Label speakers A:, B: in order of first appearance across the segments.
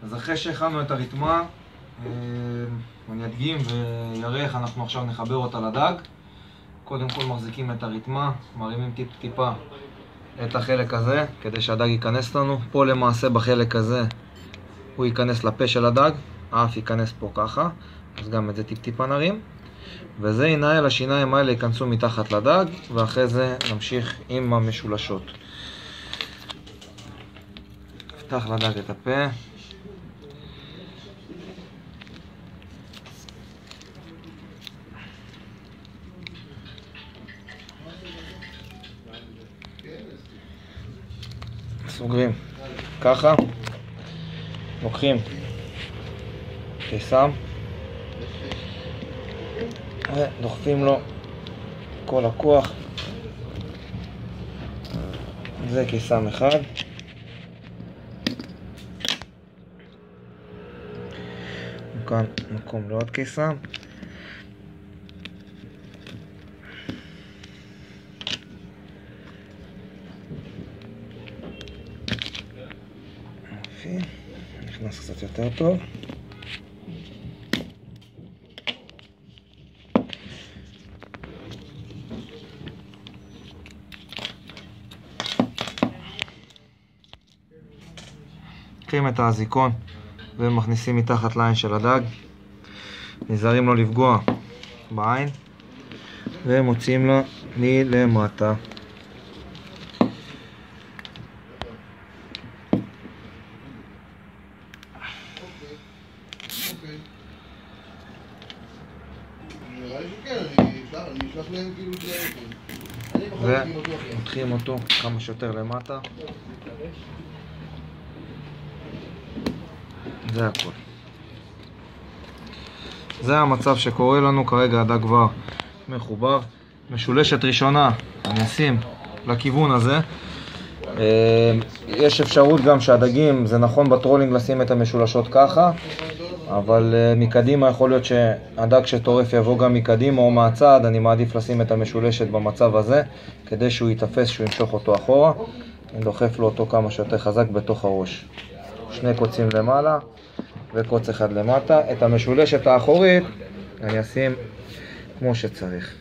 A: אז אחרי שהכנו את הרתמה, אני אדגים ויראה איך אנחנו עכשיו נחבר אותה לדג. קודם כל מחזיקים את הרתמה, מרימים טיפה את החלק הזה כדי שהדג ייכנס לנו. פה למעשה בחלק הזה הוא ייכנס לפה של הדג, האף ייכנס פה ככה, אז גם את זה טיפה נרים. וזה ינהל, השיניים האלה ייכנסו מתחת לדג, ואחרי זה נמשיך עם המשולשות. נפתח לדג את הפה. סוגרים ככה, לוקחים קיסם ודוחפים לו כל הכוח. זה קיסם אחד. כאן מקום לעוד קיסם. נכנס קצת יותר טוב. לוקחים את האזיקון ומכניסים מתחת לעין של הדג, נזהרים לא לפגוע בעין, ומוציאים לו מלמטה. ומותחים אותו כמה שיותר למטה. זה הכל. זה המצב שקורה לנו כרגע. הדג כבר מחובר. משולשת ראשונה אני אשים לכיוון הזה. יש אפשרות גם שהדגים, זה נכון בטרולינג לשים את המשולשות ככה, אבל מקדימה יכול להיות שהדג שטורף יבוא גם מקדימה או מהצד. אני מעדיף לשים את המשולשת במצב הזה כדי שהוא יתפס, שהוא ימשוך אותו אחורה. אני דוחף לו אותו כמה שיותר חזק בתוך הראש. שני קוצים למעלה וקוץ אחד למטה. את המשולשת האחורית אני אשים כמו שצריך.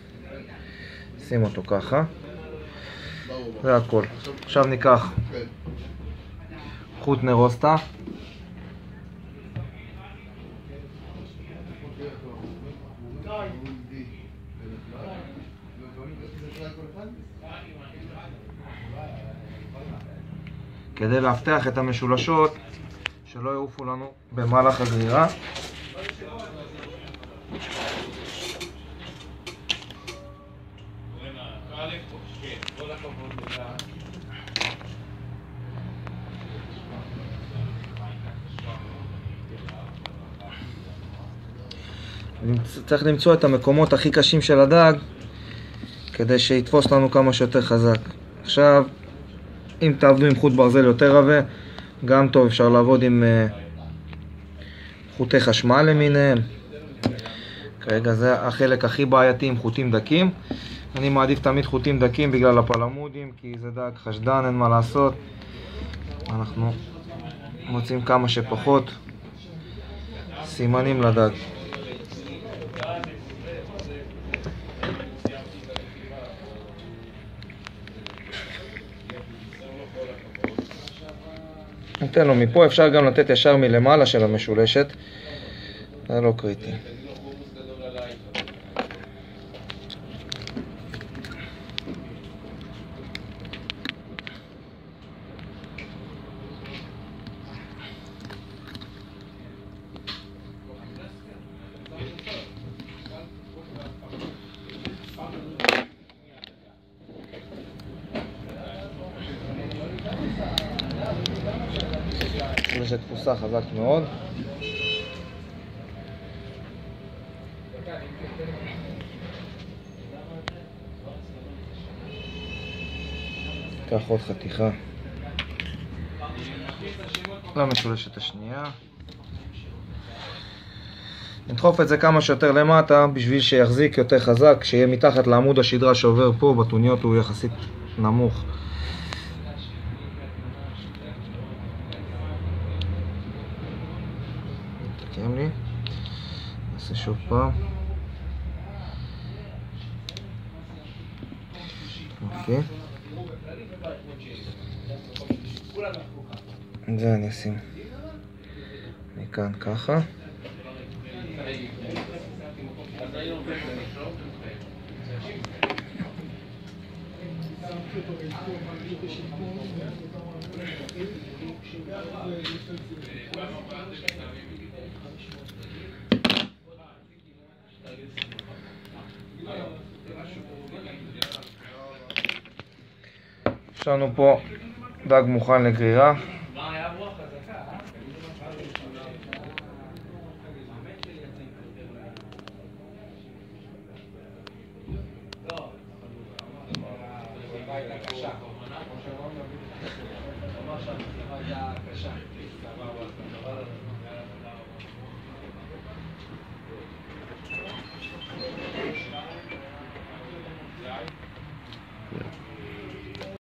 A: שים אותו ככה. זה הכל. עכשיו ניקח חוט נרוסטה. כדי להבטח את המשולשות שלא יעופו לנו במהלך הגרירה. צריך למצוא את המקומות הכי קשים של הדג כדי שיתפוס לנו כמה שיותר חזק. עכשיו, אם תעבדו עם חוט ברזל יותר רבה, גם טוב, אפשר לעבוד עם חוטי חשמל למיניהם. כרגע זה החלק הכי בעייתי עם חוטים דקים. אני מעדיף תמיד חוטים דקים בגלל הפלמודים, כי זה דג חשדן, אין מה לעשות. אנחנו מוצאים כמה שפחות סימנים לדג. ניתן לו מפה, אפשר גם לתת ישר מלמעלה של המשולשת, זה לא קריטי. יש תפוסה חזק מאוד. קח עוד חתיכה למשולשת השנייה. נדחוף את זה כמה שיותר למטה בשביל שיחזיק יותר חזק, שיהיה מתחת לעמוד השדרה שעובר פה. בטוניות הוא יחסית נמוך. סיים לי. נעשה שוב פעם. אוקיי. את זה אני אשים מכאן ככה. יש לנו פה דג מוכן לגרירה.